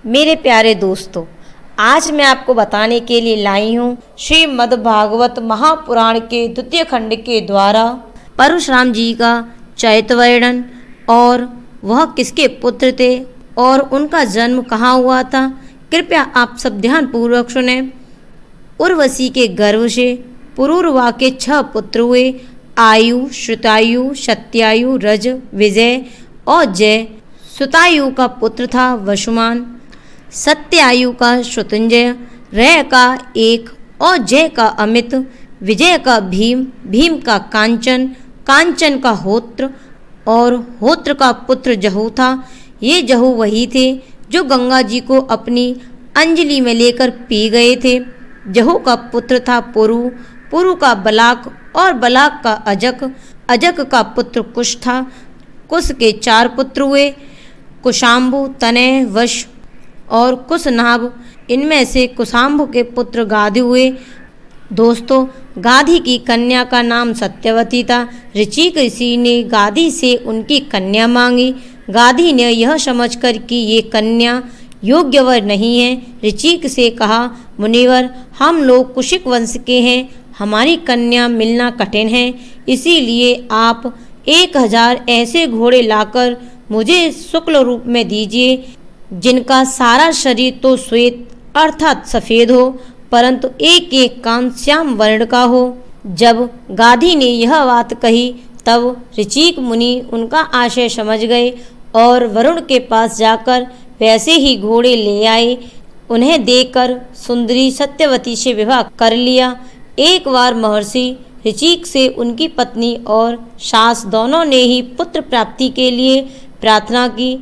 मेरे प्यारे दोस्तों, आज मैं आपको बताने के लिए लाई हूँ श्रीमद् भागवत महापुराण के द्वितीय खंड के द्वारा परशुराम जी का चरित्र वर्णन और वह किसके पुत्र थे और उनका जन्म कहाँ हुआ था। कृपया आप सब ध्यान पूर्वक सुने। उर्वशी के गर्भ से पुरूरवा के 6 पुत्र हुए। आयु, श्रुतायु, सत्यायु, रज, विजय और जय। श्रुतायु का पुत्र था वसुमान, सत्यायु का श्रुतंजय, रय का एक और जय का अमित, विजय का भीम, भीम का कांचन, कांचन का होत्र और होत्र का पुत्र जहू था। ये जहू वही थे जो गंगा जी को अपनी अंजलि में लेकर पी गए थे। जहू का पुत्र था पुरु, पुरु का बलाक और बलाक का अजक, अजक का पुत्र कुश था। कुश के 4 पुत्र हुए, कुशाम्बु, तनय, वश और कुशनाभ। इनमें से कुशाम्बु के पुत्र गाधी हुए। दोस्तों, गाधी की कन्या का नाम सत्यवती था। ऋचिक ऋषि ने गाधी से उनकी कन्या मांगी। गाधी ने यह समझकर कि ये कन्या योग्यवर नहीं है, ऋचिक से कहा, मुनिवर, हम लोग कुशिक वंश के हैं, हमारी कन्या मिलना कठिन है, इसीलिए आप 1000 ऐसे घोड़े लाकर मुझे शुक्ल रूप में दीजिए, जिनका सारा शरीर तो श्वेत अर्थात सफ़ेद हो, परंतु एक एक कान श्याम वर्ण का हो। जब गाधी ने यह बात कही तब ऋचिक मुनि उनका आशय समझ गए और वरुण के पास जाकर वैसे ही घोड़े ले आए। उन्हें देखकर सुंदरी सत्यवती से विवाह कर लिया। एक बार महर्षि ऋचिक से उनकी पत्नी और सास दोनों ने ही पुत्र प्राप्ति के लिए प्रार्थना की।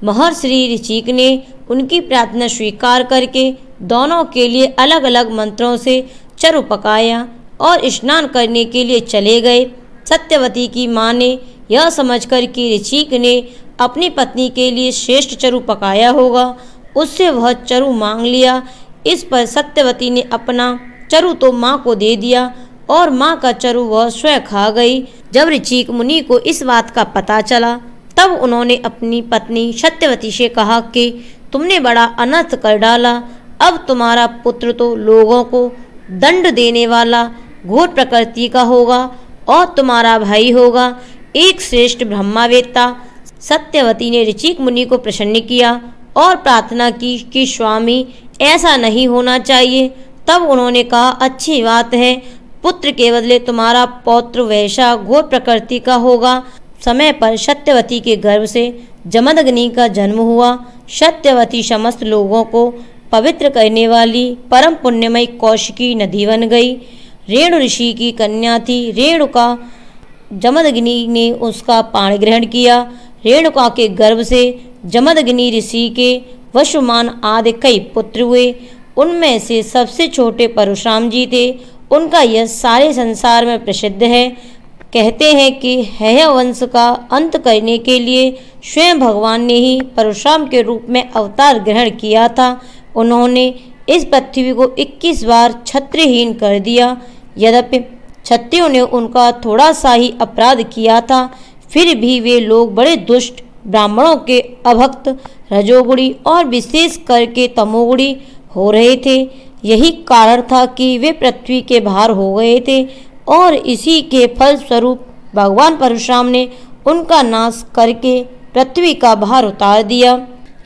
महर्षि ऋचिक ने उनकी प्रार्थना स्वीकार करके दोनों के लिए अलग अलग मंत्रों से चरु पकाया और स्नान करने के लिए चले गए। सत्यवती की माँ ने यह समझकर कि ऋचिक ने अपनी पत्नी के लिए श्रेष्ठ चरु पकाया होगा, उससे वह चरु मांग लिया। इस पर सत्यवती ने अपना चरु तो माँ को दे दिया और माँ का चरु वह स्वयं खा गई। जब ऋचिक मुनि को इस बात का पता चला तब उन्होंने अपनी पत्नी सत्यवती से कहा कि तुमने बड़ा अनर्थ कर डाला। अब तुम्हारा पुत्र तो लोगों को दंड देने वाला घोर प्रकृति का होगा और तुम्हारा भाई होगा एक श्रेष्ठ ब्रह्मावेत्ता। सत्यवती ने ऋचिक मुनि को प्रसन्न किया और प्रार्थना की कि स्वामी, ऐसा नहीं होना चाहिए। तब उन्होंने कहा, अच्छी बात है, पुत्र के बदले तुम्हारा पौत्र वैसा घोर प्रकृति का होगा। समय पर सत्यवती के गर्भ से जमदग्नि का जन्म हुआ। सत्यवती समस्त लोगों को पवित्र करने वाली परम पुण्यमयी कौशिकी नदी बन गई। रेणु ऋषि की कन्या थी। रेणुका जमदग्नि ने उसका पाणी ग्रहण किया। रेणुका के गर्भ से जमदग्नि ऋषि के वसुमान आदि कई पुत्र हुए। उनमें से सबसे छोटे परशुराम जी थे। उनका यश सारे संसार में प्रसिद्ध है। कहते हैं कि हैय वंश का अंत करने के लिए स्वयं भगवान ने ही परशुराम के रूप में अवतार ग्रहण किया था। उन्होंने इस पृथ्वी को 21 बार क्षत्रियहीन कर दिया। यद्यपि क्षत्रियों ने उनका थोड़ा सा ही अपराध किया था, फिर भी वे लोग बड़े दुष्ट, ब्राह्मणों के अभक्त, रजोगुणी और विशेष करके तमोगुणी हो रहे थे। यही कारण था कि वे पृथ्वी के भार हो गए थे और इसी के फलस्वरूप भगवान परशुराम ने उनका नाश करके पृथ्वी का भार उतार दिया।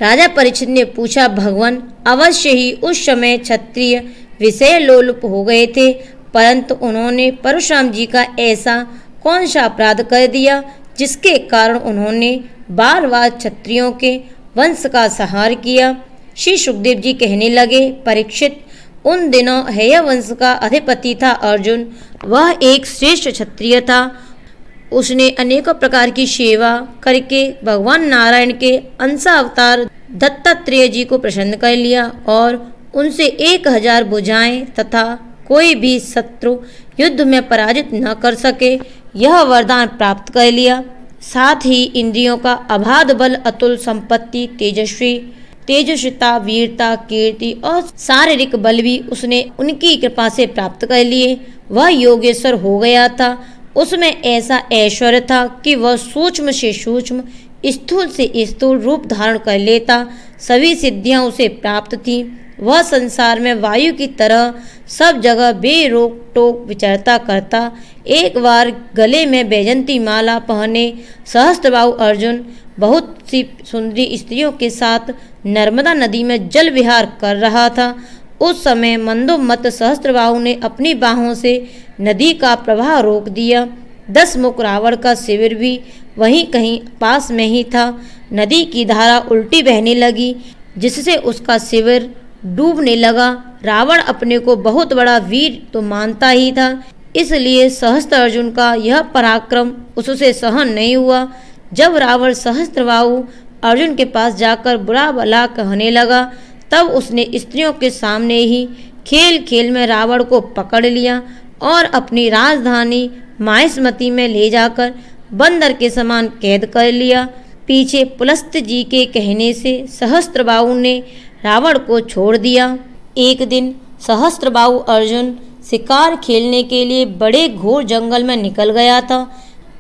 राजा परीक्षित ने पूछा, भगवान, अवश्य ही उस समय क्षत्रिय विषय लोलुप हो गए थे, परंतु उन्होंने परशुराम जी का ऐसा कौन सा अपराध कर दिया जिसके कारण उन्होंने बार बार क्षत्रियों के वंश का संहार किया। श्री सुखदेव जी कहने लगे, परीक्षित, उन दिनों हैय वंश का अधिपति था अर्जुन। वह एक श्रेष्ठ क्षत्रिय था। उसने अनेकों प्रकार की सेवा करके भगवान नारायण के अंशावतार दत्तात्रेय जी को प्रसन्न कर लिया और उनसे 1000 भुजाएं तथा कोई भी शत्रु युद्ध में पराजित न कर सके, यह वरदान प्राप्त कर लिया। साथ ही इंद्रियों का अबाध बल, अतुल संपत्ति, तेजस्विता, वीरता, कीर्ति और शारीरिक बल भी उसने उनकी कृपा से प्राप्त कर लिए। वह योगेश्वर हो गया था। उसमें ऐसा ऐश्वर्य था कि वह सूक्ष्म से सूक्ष्म स्थूल से स्थूल रूप धारण कर लेता। सभी सिद्धियां उसे प्राप्त थीं। वह संसार में वायु की तरह सब जगह बेरोक टोक विचरता करता। एक बार गले में बैजंती माला पहने सहस्त्रबाहु अर्जुन बहुत सी सुंदरी स्त्रियों के साथ नर्मदा नदी में जल विहार कर रहा था। उस समय मंदोमत्त सहस्त्रबाहु ने अपनी बाहों से नदी का प्रवाह रोक दिया। 10 मुख रावण का शिविर भी वहीं कहीं पास में ही था। नदी की धारा उल्टी बहने लगी, जिससे उसका शिविर डूबने लगा। रावण अपने को बहुत बड़ा वीर तो मानता ही था, इसलिए सहस्त्र अर्जुन का यह पराक्रम उससे सहन नहीं हुआ। जब रावण सहस्त्रबाहु अर्जुन के पास जाकर बुरा भला कहने लगा, तब उसने स्त्रियों के सामने ही खेल खेल में रावण को पकड़ लिया और अपनी राजधानी माहिष्मती में ले जाकर बंदर के समान कैद कर लिया। पीछे पुलस्त्य जी के कहने से सहस्त्रबाहु ने रावण को छोड़ दिया। एक दिन सहस्त्रबाहु अर्जुन शिकार खेलने के लिए बड़े घोर जंगल में निकल गया था।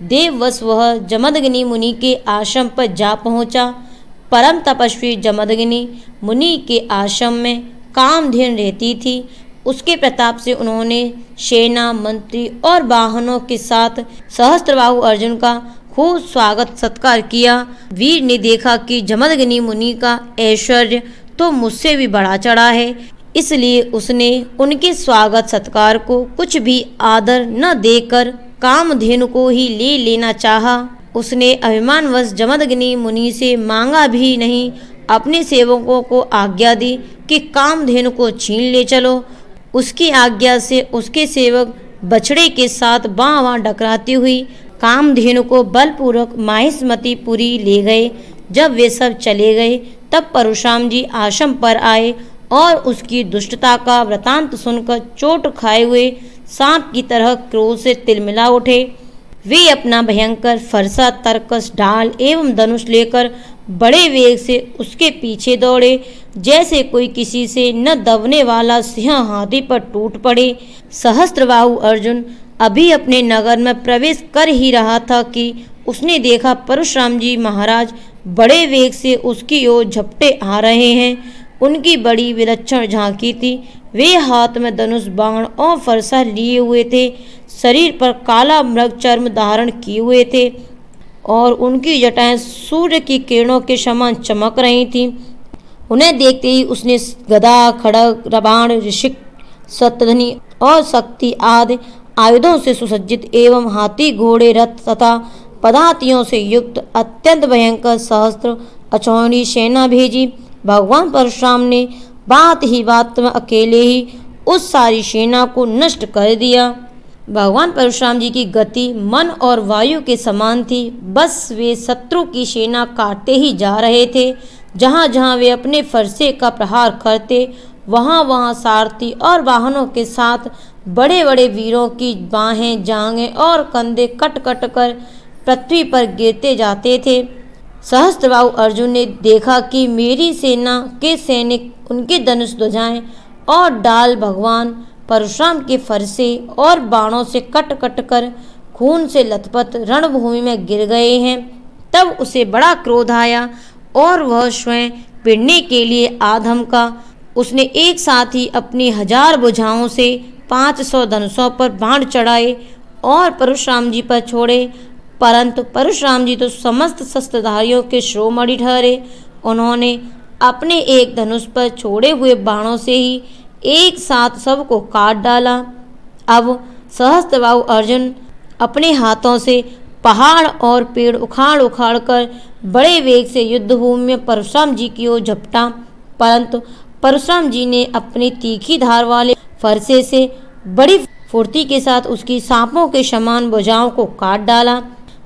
देववश वह जमदग्नि मुनि के आश्रम पर जा पहुंचा। परम तपस्वी जमदग्नि मुनि के आश्रम में कामधेनु रहती थी। उसके प्रताप से उन्होंने सेना, मंत्री और वाहनों के साथ सहस्त्रबाहु अर्जुन का खूब स्वागत सत्कार किया। वीर ने देखा कि जमदग्नि मुनि का ऐश्वर्य तो मुझसे भी बढ़ा चढ़ा है, इसलिए उसने उनके स्वागत सत्कार को कुछ भी आदर न देकर कामधेनु को ही ले लेना चाहा। उसने अभिमानवश जमदग्नि मुनि से मांगा भी नहीं, अपने सेवकों को आज्ञा दी कि कामधेनु को छीन ले चलो। उसकी आज्ञा से उसके सेवक बछड़े के साथ बाँ डकराती हुई कामधेनु को बलपूर्वक माहिष्मतीपुरी ले गए। जब वे सब चले गए, तब परशुराम जी आश्रम पर आए और उसकी दुष्टता का वृतांत सुनकर चोट खाए हुए सांप की तरह क्रोध से तिलमिला उठे। वे अपना भयंकर फरसा, तरकस, ढाल एवं धनुष लेकर बड़े वेग से उसके पीछे दौड़े, जैसे कोई किसी से न दबने वाला सिंह हाथी पर टूट पड़े। सहस्त्रबाहु अर्जुन अभी अपने नगर में प्रवेश कर ही रहा था कि उसने देखा परशुराम जी महाराज बड़े वेग से उसकी ओर झपटे आ रहे हैं। उनकी बड़ी विलक्षण झांकी थी। वे हाथ में धनुष, बाण और फरसा लिए हुए थे। शरीर पर काला मृग चर्म धारण किए हुए थे और उनकी जटाएं सूर्य की किरणों के समान चमक रही थीं। उन्हें देखते ही उसने गदा, खड़ग, रबाण, ऋषिक, शतधनी और शक्ति आदि आयुधों से सुसज्जित एवं हाथी, घोड़े, रथ तथा पदातियों से युक्त अत्यंत भयंकर सहस्त्र अक्षौहिणी सेना भेजी। भगवान परशुराम ने बात ही बात में अकेले ही उस सारी सेना को नष्ट कर दिया। भगवान परशुराम जी की गति मन और वायु के समान थी। बस वे शत्रु की सेना काटते ही जा रहे थे। जहाँ जहाँ वे अपने फरसे का प्रहार करते, वहाँ वहाँ सारथी और वाहनों के साथ बड़े बड़े वीरों की बाहें, जांघें और कंधे कट कट कर पृथ्वी पर गिरते जाते थे। सहस्त्रबाहु अर्जुन ने देखा कि मेरी सेना के सैनिक, उनके धनुष, ध्वजाएं और डाल भगवान परशुराम के फरसे और बाणों से कट कट कर खून से लथपथ रणभूमि में गिर गए हैं। तब उसे बड़ा क्रोध आया और वह स्वयं भिड़ने के लिए आधमका। उसने एक साथ ही अपनी 1000 भुजाओं से 500 धनुषों पर बाण चढ़ाए और परशुराम जी पर छोड़े, परंतु परशुराम जी तो समस्त शस्त्रधारियों के शिरोमणि ठहरे। उन्होंने अपने एक धनुष पर छोड़े हुए बाणों से ही एक साथ सबको काट डाला। अब सहस्त्रबाहु अर्जुन अपने हाथों से पहाड़ और पेड़ उखाड़ उखाड़ कर बड़े वेग से युद्धभूमि में परशुराम जी की ओर झपटा, परंतु परशुराम जी ने अपनी तीखी धार वाले फरसे से बड़ी फुर्ती के साथ उसकी सांपों के समान भुजाओं को काट डाला।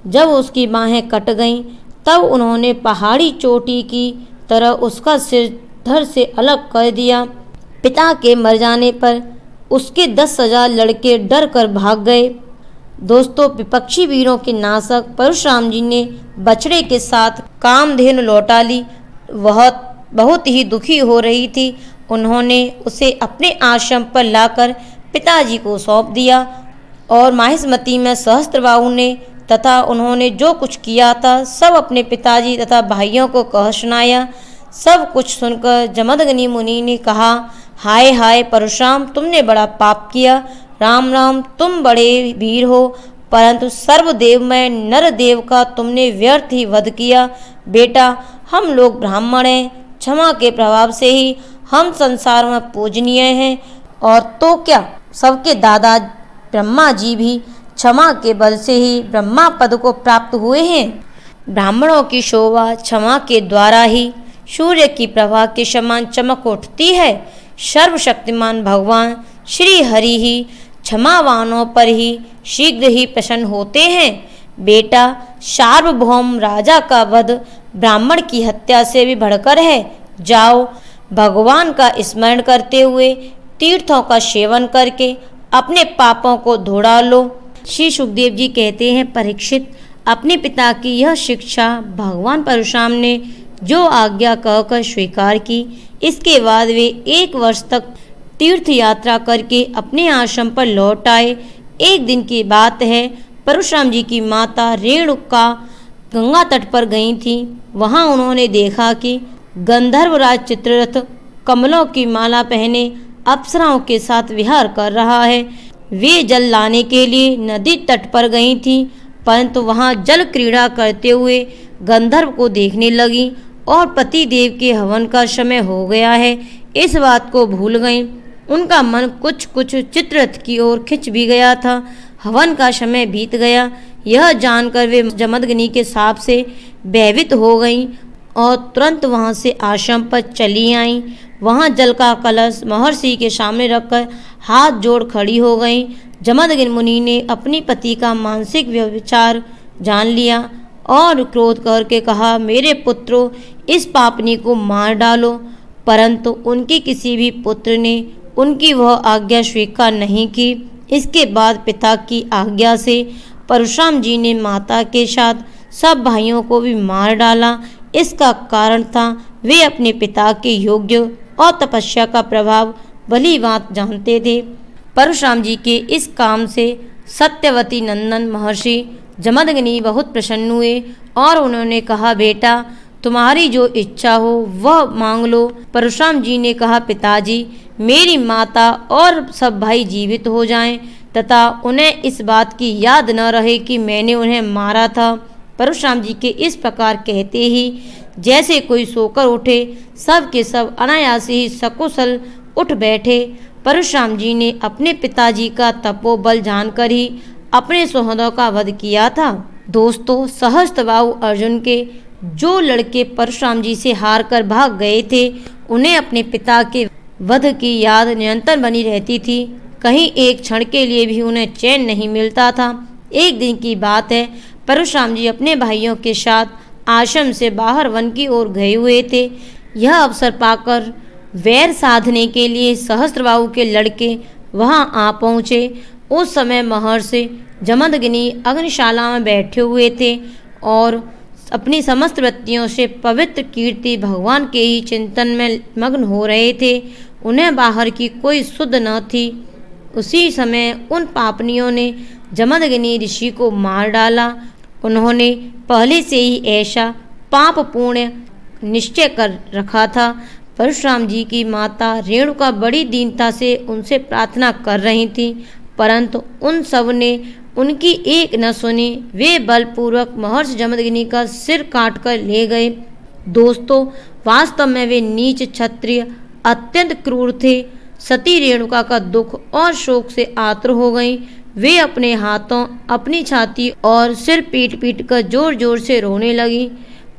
जब उसकी बाहें कट गईं, तब उन्होंने पहाड़ी चोटी की तरह उसका सिर धड़ से अलग कर दिया। पिता के मर जाने पर उसके 10,000 लड़के डर कर भाग गए। दोस्तों, विपक्षी वीरों के नाशक परशुराम जी ने बछड़े के साथ कामधेनु लौटा ली। वह बहुत ही दुखी हो रही थी। उन्होंने उसे अपने आश्रम पर लाकर पिताजी को सौंप दिया और माहिष्मती में सहस्त्रबाहु ने तथा उन्होंने जो कुछ किया था सब अपने पिताजी तथा भाइयों को कह सुनाया। सब कुछ सुनकर जमदग्नि मुनि ने कहा, हाय हाय परशुराम, तुमने बड़ा पाप किया। राम राम, तुम बड़े वीर हो, परंतु सर्वदेवमय नरदेव का तुमने व्यर्थ ही वध किया। बेटा, हम लोग ब्राह्मण हैं, क्षमा के प्रभाव से ही हम संसार में पूजनीय हैं, और तो क्या सबके दादा ब्रह्मा जी भी क्षमा के बल से ही ब्रह्मा पद को प्राप्त हुए हैं। ब्राह्मणों की शोभा क्षमा के द्वारा ही सूर्य की प्रभा के समान चमक उठती है। सर्वशक्तिमान भगवान श्री हरि ही क्षमावानों पर ही शीघ्र ही प्रसन्न होते हैं। बेटा, सार्वभौम राजा का वध ब्राह्मण की हत्या से भी बढ़कर है। जाओ, भगवान का स्मरण करते हुए तीर्थों का सेवन करके अपने पापों को धुला लो। श्री सुखदेव जी कहते हैं, परीक्षित, अपने पिता की यह शिक्षा भगवान परशुराम ने जो आज्ञा कहकर स्वीकार की, इसके बाद वे 1 वर्ष तक तीर्थ यात्रा करके अपने आश्रम पर लौट आए। एक दिन की बात है, परशुराम जी की माता रेणुका गंगा तट पर गई थी। वहां उन्होंने देखा कि गंधर्वराज चित्ररथ कमलों की माला पहने अप्सराओं के साथ विहार कर रहा है। वे जल लाने के लिए नदी तट पर गई थी, परंतु वहां जल क्रीड़ा करते हुए गंधर्व को देखने लगी और पति देव के हवन का समय हो गया है, इस बात को भूल गई। उनका मन कुछ कुछ चित्ररथ की ओर खिंच भी गया था। हवन का समय बीत गया, यह जानकर वे जमदग्नि के शाप से भयभीत हो गईं और तुरंत वहां से आश्रम पर चली आईं। वहां जल का कलश महर्षि के सामने रखकर हाथ जोड़ खड़ी हो गईं। जमदग्नि मुनि ने अपनी पति का मानसिक व्यभिचार जान लिया और क्रोध करके कहा, मेरे पुत्रों, इस पापनी को मार डालो। परंतु उनके किसी भी पुत्र ने उनकी वह आज्ञा स्वीकार नहीं की। इसके बाद पिता की आज्ञा से परशुराम जी ने माता के साथ सब भाइयों को भी मार डाला। इसका कारण था वे अपने पिता के योग्य और तपस्या का प्रभाव भली बात जानते थे। परशुराम जी के इस काम से सत्यवती नंदन महर्षि जमदग्नि बहुत प्रसन्न हुए और उन्होंने कहा, बेटा, तुम्हारी जो इच्छा हो वह मांग लो। परशुराम जी ने कहा, पिताजी, मेरी माता और सब भाई जीवित हो जाएं तथा उन्हें इस बात की याद न रहे कि मैंने उन्हें मारा था। परशुराम जी के इस प्रकार कहते ही जैसे कोई सोकर उठे, सब के सब अनायास ही सकुशल उठ बैठे। परशुराम जी ने अपने पिताजी का तपोबल जानकर ही अपने सहोदर का वध किया था। दोस्तों, सहस्त्रबाहु अर्जुन के जो लड़के परशुराम जी से हार कर भाग गए थे, उन्हें अपने पिता के वध की याद निरंतर बनी रहती थी। कहीं एक क्षण के लिए भी उन्हें चैन नहीं मिलता था। एक दिन की बात है, परशुराम जी अपने भाइयों के साथ आश्रम से बाहर वन की ओर गए हुए थे। यह अवसर पाकर वैर साधने के लिए सहस्त्रबाहु के लड़के वहां आ पहुँचे। उस समय महर्षि जमदग्नि अग्निशाला में बैठे हुए थे और अपनी समस्त वृत्तियों से पवित्र कीर्ति भगवान के ही चिंतन में मग्न हो रहे थे। उन्हें बाहर की कोई सुध न थी। उसी समय उन पापनियों ने जमदग्नि ऋषि को मार डाला। उन्होंने पहले से ही ऐसा पाप पुण्य निश्चय कर रखा था। परशुराम जी की माता रेणुका बड़ी दीनता से उनसे प्रार्थना कर रही थी, परंतु उन सब ने उनकी एक न सुनी। वे बलपूर्वक महर्षि जमदग्नि का सिर काट कर ले गए। दोस्तों, वास्तव में वे नीच क्षत्रिय अत्यंत क्रूर थे। सती रेणुका का दुख और शोक से आतुर हो गईं। वे अपने हाथों, अपनी छाती और सिर पीट पीट कर जोर जोर से रोने लगी।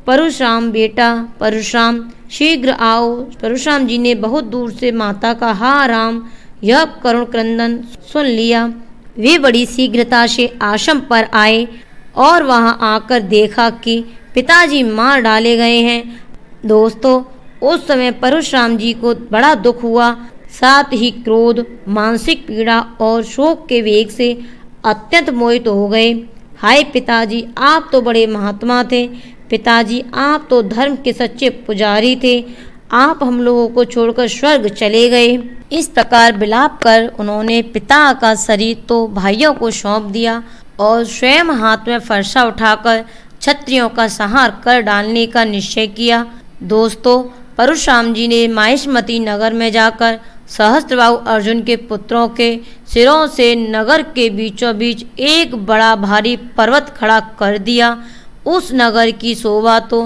परशुराम, बेटा परशुराम, शीघ्र आओ। परशुराम जी ने बहुत दूर से माता का हा राम यह करुण क्रंदन सुन लिया। वे बड़ी शीघ्रता से आश्रम पर आए और वहां आकर देखा कि पिताजी मार डाले गए हैं। दोस्तों, उस समय परशुराम जी को बड़ा दुख हुआ, साथ ही क्रोध, मानसिक पीड़ा और शोक के वेग से अत्यंत मोहित हो गए। हाय पिताजी, आप तो बड़े महात्मा थे। पिताजी, आप तो धर्म के सच्चे पुजारी थे। आप हम लोगों को छोड़कर स्वर्ग चले गए। इस प्रकार विलाप कर उन्होंने पिता का शरीर तो भाइयों को सौंप दिया और स्वयं हाथ में फरसा उठाकर क्षत्रियों का संहार कर डालने का निश्चय किया। दोस्तों, परशुराम जी ने माहिष्मती नगर में जाकर सहस्त्रबाहु अर्जुन के पुत्रों के सिरों से नगर के बीचों बीच एक बड़ा भारी पर्वत खड़ा कर दिया। उस नगर की शोभा तो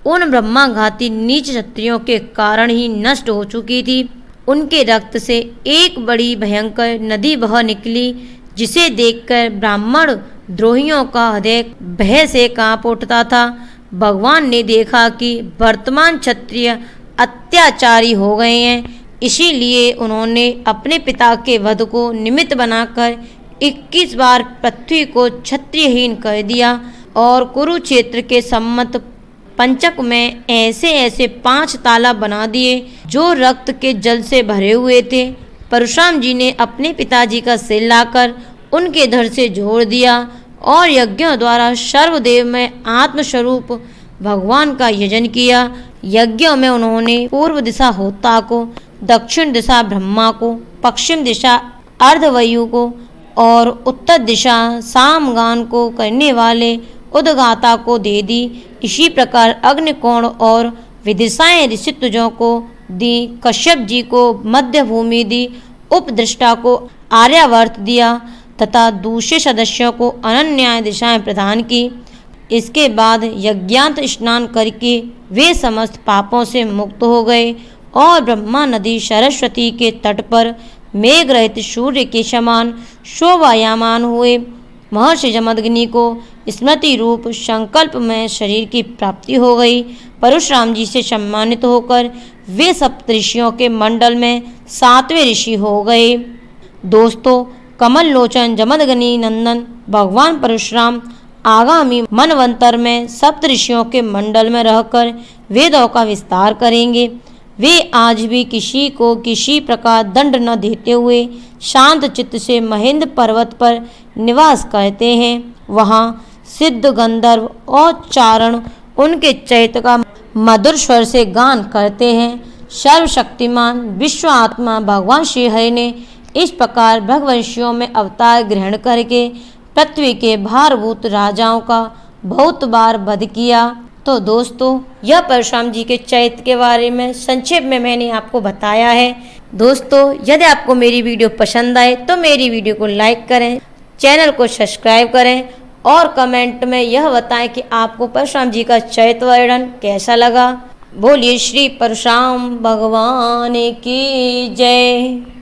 उन ब्रह्माघाती नीच क्षत्रियों के कारण ही नष्ट हो चुकी थी। उनके रक्त से एक बड़ी भयंकर नदी बह निकली, जिसे देखकर ब्राह्मण द्रोहियों का हृदय भय से कांप उठता था। भगवान ने देखा कि वर्तमान क्षत्रिय अत्याचारी हो गए हैं, इसीलिए उन्होंने अपने पिता के वध को निमित्त बनाकर 21 बार पृथ्वी को क्षत्रियहीन कर दिया और कुरुक्षेत्र के सम्मत पंचक में ऐसे ऐसे 5 तालाब बना दिए जो रक्त के जल से भरे हुए थे। परशुराम जी ने अपने पिताजी का सिर लाकर उनके धड़ से जोड़ दिया और यज्ञों द्वारा सर्वदेव में आत्मस्वरूप भगवान का यजन किया। यज्ञों में उन्होंने पूर्व दिशा होता को, दक्षिण दिशा ब्रह्मा को, पश्चिम दिशा अर्धवायु को और उत्तर दिशा सामगान को करने वाले उद्गाता को दे दी। इसी प्रकार अग्निकोण और विदिशाएं ऋषित्वजों को दी, कश्यप जी को मध्य भूमि दी, उपदृष्टा को आर्यावर्त दिया तथा दूसरे सदस्यों को अनन्याय दिशाएं प्रदान की। इसके बाद यज्ञांत स्नान करके वे समस्त पापों से मुक्त हो गए और ब्रह्मा नदी सरस्वती के तट पर मेघ रहित सूर्य के समान शोभायमान हुए। महर्षि जमदग्नि को स्मृति रूप संकल्प में शरीर की प्राप्ति हो गई। परशुराम जी से सम्मानित होकर वे सप्तऋषियों के मंडल में 7वें ऋषि हो गए। दोस्तों, कमल लोचन जमदग्नि नंदन भगवान परशुराम आगामी मनवंतर में सप्तऋषियों के मंडल में रहकर वेदों का विस्तार करेंगे। वे आज भी किसी को किसी प्रकार दंड न देते हुए शांत चित्त से महेंद्र पर्वत पर निवास करते हैं। वहाँ सिद्ध गंधर्व और चारण उनके चैत्य का मधुर स्वर से गान करते हैं। सर्वशक्तिमान विश्व आत्मा भगवान श्री हरि ने इस प्रकार भगवंशियों में अवतार ग्रहण करके पृथ्वी के भारभूत राजाओं का बहुत बार वध किया। तो दोस्तों, यह परशुराम जी के चरित्र के बारे में संक्षेप में मैंने आपको बताया है। दोस्तों, यदि आपको मेरी वीडियो पसंद आए तो मेरी वीडियो को लाइक करें, चैनल को सब्सक्राइब करें और कमेंट में यह बताएं कि आपको परशुराम जी का चरित्र वर्णन कैसा लगा। बोलिए श्री परशुराम भगवान की जय।